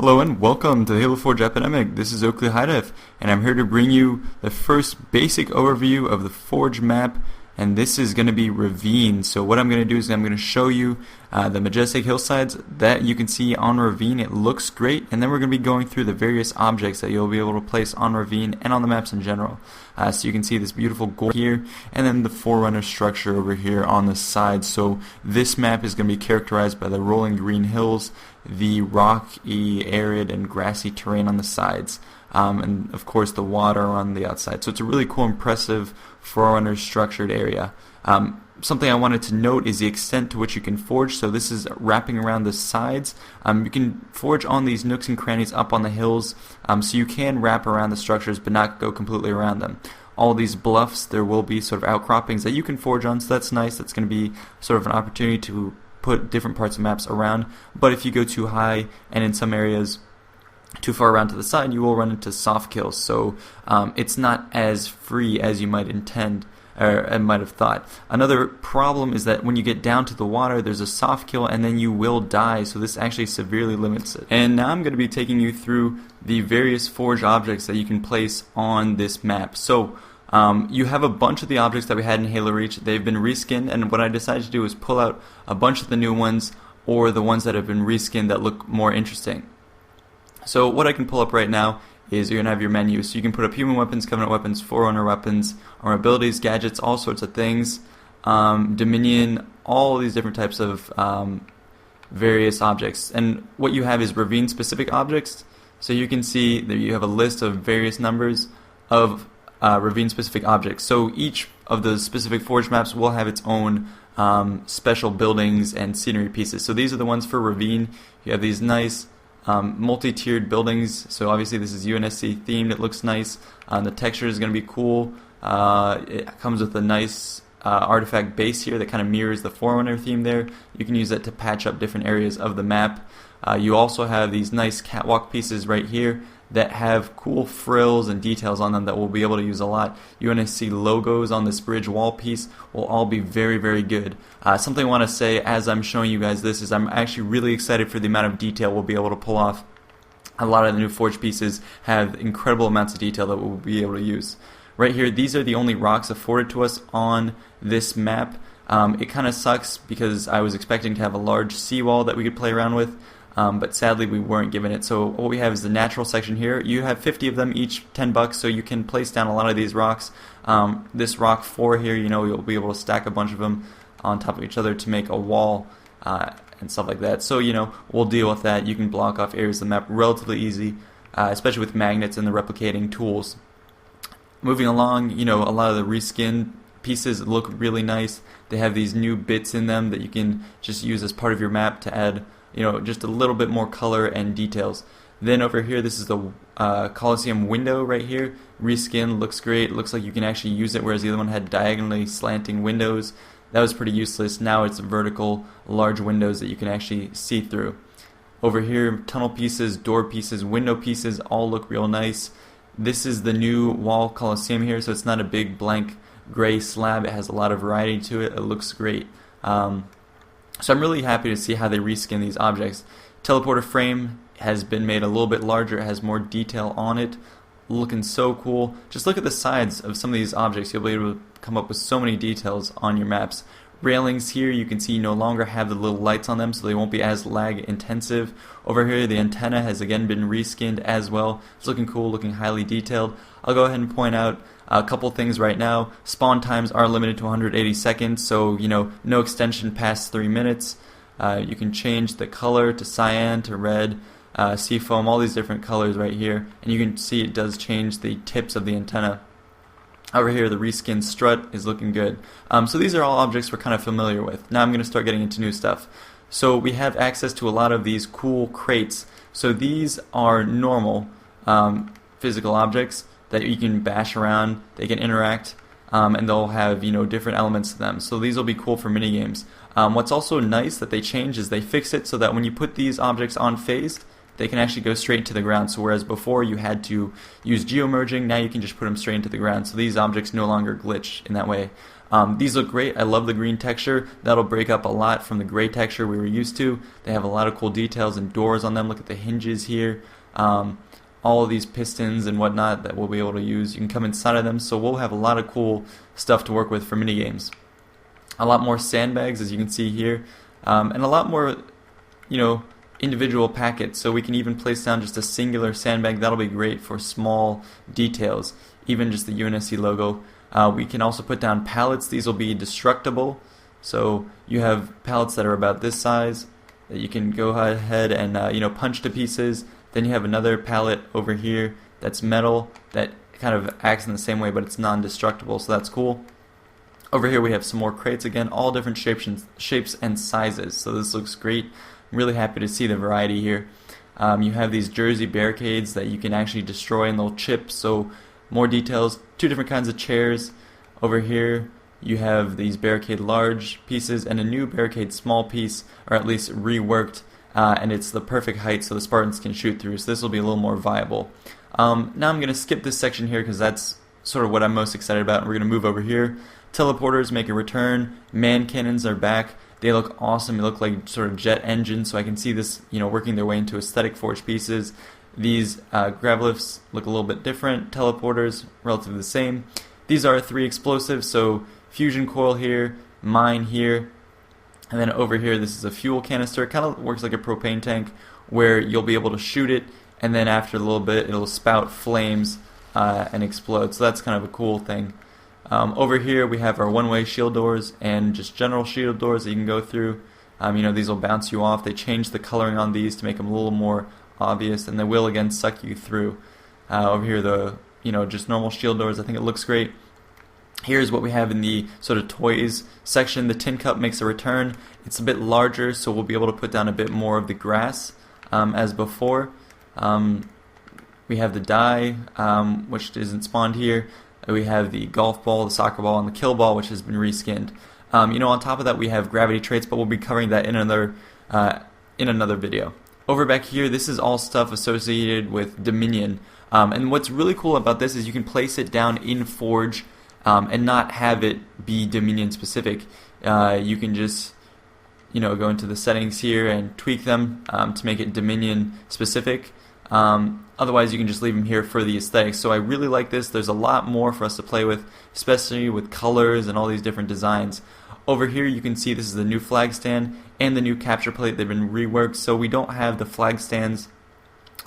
Hello and welcome to the Halo Forge Epidemic. This is Oakley HiDef, and I'm here to bring you the first basic overview of the Forge map, and this is going to be Ravine. So what I'm going to do is I'm going to show you the majestic hillsides that you can see on Ravine. It looks great, and then we're going to be going through the various objects that you'll be able to place on Ravine and on the maps in general. So you can see this beautiful gore here, and then the Forerunner structure over here on the side. So this map is going to be characterized by the rolling green hills, the rocky, arid, and grassy terrain on the sides, and of course the water on the outside. So it's a really cool, impressive Forerunner structured area. Something I wanted to note is the extent to which you can forge. So this is wrapping around the sides. You can forge on these nooks and crannies up on the hills, so you can wrap around the structures but not go completely around them. All these bluffs, there will be sort of outcroppings that you can forge on, so that's nice. That's going to be sort of an opportunity to put different parts of maps around. But if you go too high and in some areas too far around to the side, you will run into soft kills. So it's not as free as you might intend or might have thought. Another problem is that when you get down to the water, there's a soft kill and then you will die, so this actually severely limits it. And now I'm going to be taking you through the various forged objects that you can place on this map. So you have a bunch of the objects that we had in Halo Reach. They've been reskinned, and what I decided to do is pull out a bunch of the new ones or the ones that have been reskinned that look more interesting. So what I can pull up right now is you're going to have your menu. So you can put up human weapons, covenant weapons, forerunner weapons, armor abilities, gadgets, all sorts of things, Dominion, all these different types of various objects. And what you have is Ravine specific objects. So you can see that you have a list of various numbers of Ravine specific objects. So each of the specific forge maps will have its own special buildings and scenery pieces. So these are the ones for Ravine. You have these nice multi-tiered buildings. So obviously this is UNSC themed. It looks nice. The texture is going to be cool. It comes with a nice artifact base here that kind of mirrors the Forerunner theme there. You can use that to patch up different areas of the map. You also have these nice catwalk pieces right here that have cool frills and details on them that we'll be able to use a lot. UNSC logos on this bridge wall piece will all be very, very good. Something I want to say as I'm showing you guys this is I'm actually really excited for the amount of detail we'll be able to pull off. A lot of the new forge pieces have incredible amounts of detail that we'll be able to use. Right here, these are the only rocks afforded to us on this map. It kind of sucks because I was expecting to have a large seawall that we could play around with. But sadly we weren't given it. So what we have is the natural section here. You have 50 of them, each $10, so you can place down a lot of these rocks. This rock 4 here, you'll be able to stack a bunch of them on top of each other to make a wall and stuff like that. So we'll deal with that. You can block off areas of the map relatively easy, especially with magnets and the replicating tools. Moving along, a lot of the reskin pieces look really nice. They have these new bits in them that you can just use as part of your map to add just a little bit more color and details. Then over here, this is the Coliseum window right here. Reskin, looks great. Looks like you can actually use it, whereas the other one had diagonally slanting windows. That was pretty useless. Now it's vertical, large windows that you can actually see through. Over here, tunnel pieces, door pieces, window pieces all look real nice. This is the new wall Coliseum here, so it's not a big blank gray slab. It has a lot of variety to it. It looks great. So I'm really happy to see how they reskin these objects. Teleporter frame has been made a little bit larger. It has more detail on it. Looking so cool. Just look at the sides of some of these objects. You'll be able to come up with so many details on your maps. Railings here, you can see no longer have the little lights on them, so they won't be as lag intensive. Over here, the antenna has again been reskinned as well. It's looking cool, looking highly detailed. I'll go ahead and point out a couple things right now. Spawn times are limited to 180 seconds, so no extension past 3 minutes. You can change the color to cyan, to red, seafoam, all these different colors right here, and you can see it does change the tips of the antenna. Over here, the reskin strut is looking good. So these are all objects we're kind of familiar with. Now I'm going to start getting into new stuff. So we have access to a lot of these cool crates. So these are normal physical objects that you can bash around. They can interact, and they'll have different elements to them. So these will be cool for minigames. What's also nice that they changed is they fixed it so that when you put these objects on phased, they can actually go straight into the ground. So whereas before you had to use geomerging, now you can just put them straight into the ground. So these objects no longer glitch in that way. These look great. I love the green texture. That'll break up a lot from the gray texture we were used to. They have a lot of cool details and doors on them. Look at the hinges here. All of these pistons and whatnot that we'll be able to use. You can come inside of them, so we'll have a lot of cool stuff to work with for mini games. A lot more sandbags, as you can see here, and a lot more, individual packets. So we can even place down just a singular sandbag. That'll be great for small details, even just the UNSC logo. We can also put down pallets. These will be destructible. So you have pallets that are about this size that you can go ahead and punch to pieces. Then you have another pallet over here that's metal that kind of acts in the same way, but it's non-destructible, so that's cool. Over here we have some more crates again, all different shapes and sizes, so this looks great. I'm really happy to see the variety here. You have these jersey barricades that you can actually destroy and they'll chip, so more details. 2 different kinds of chairs. Over here you have these barricade large pieces and a new barricade small piece, or at least reworked. And it's the perfect height so the Spartans can shoot through, so this will be a little more viable. Now I'm going to skip this section here because that's sort of what I'm most excited about. We're going to move over here. Teleporters make a return. Man cannons are back. They look awesome. They look like sort of jet engines, so I can see this working their way into aesthetic forged pieces. These gravlifts look a little bit different. Teleporters, relatively the same. These are 3 explosives, so fusion coil here, mine here. And then over here, this is a fuel canister. It kind of works like a propane tank where you'll be able to shoot it, and then after a little bit, it'll spout flames and explode. So that's kind of a cool thing. Over here, we have our one-way shield doors and just general shield doors that you can go through. These will bounce you off. They changed the coloring on these to make them a little more obvious, and they will again suck you through. Over here, the just normal shield doors. I think it looks great. Here's what we have in the sort of toys section. The tin cup makes a return. It's a bit larger, so we'll be able to put down a bit more of the grass as before. We have the die, which isn't spawned here. We have the golf ball, the soccer ball, and the kill ball, which has been reskinned. On top of that, we have gravity traits, but we'll be covering that in another video. Over back here, this is all stuff associated with Dominion. And what's really cool about this is you can place it down in Forge and not have it be Dominion specific. You can just go into the settings here and tweak them to make it Dominion specific. Otherwise you can just leave them here for the aesthetics. So I really like this. There's a lot more for us to play with, especially with colors and all these different designs. Over here you can see this is the new flag stand and the new capture plate. They've been reworked, so we don't have the flag stands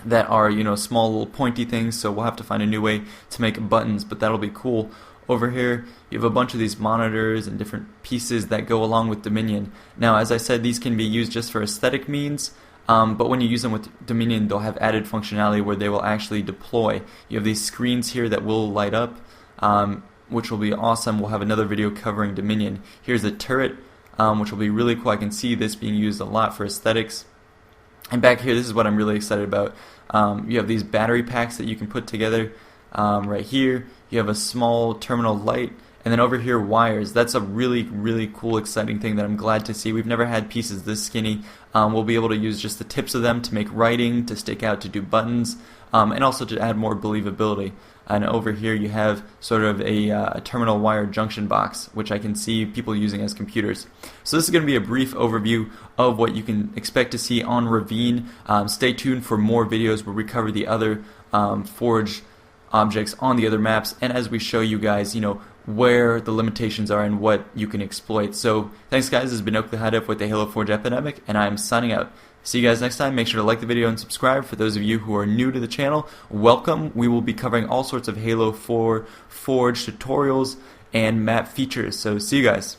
that are small little pointy things, so we'll have to find a new way to make buttons, but that'll be cool. Over here, you have a bunch of these monitors and different pieces that go along with Dominion. Now, as I said, these can be used just for aesthetic means, but when you use them with Dominion, they'll have added functionality where they will actually deploy. You have these screens here that will light up, which will be awesome. We'll have another video covering Dominion. Here's a turret, which will be really cool. I can see this being used a lot for aesthetics. And back here, this is what I'm really excited about. You have these battery packs that you can put together. Right here, you have a small terminal light, and then over here, wires. That's a really, really cool, exciting thing that I'm glad to see. We've never had pieces this skinny. We'll be able to use just the tips of them to make writing, to stick out, to do buttons, and also to add more believability. And over here, you have sort of a terminal wire junction box, which I can see people using as computers. So this is going to be a brief overview of what you can expect to see on Ravine. Stay tuned for more videos where we cover the other Forge objects on the other maps, and as we show you guys, where the limitations are and what you can exploit. So thanks guys, this has been Oakley HiDef with the Halo Forge epidemic, and I'm signing out. See you guys next time. Make sure to like the video and subscribe. For those of you who are new to the channel, welcome. We will be covering all sorts of Halo 4 Forge tutorials and map features. So see you guys.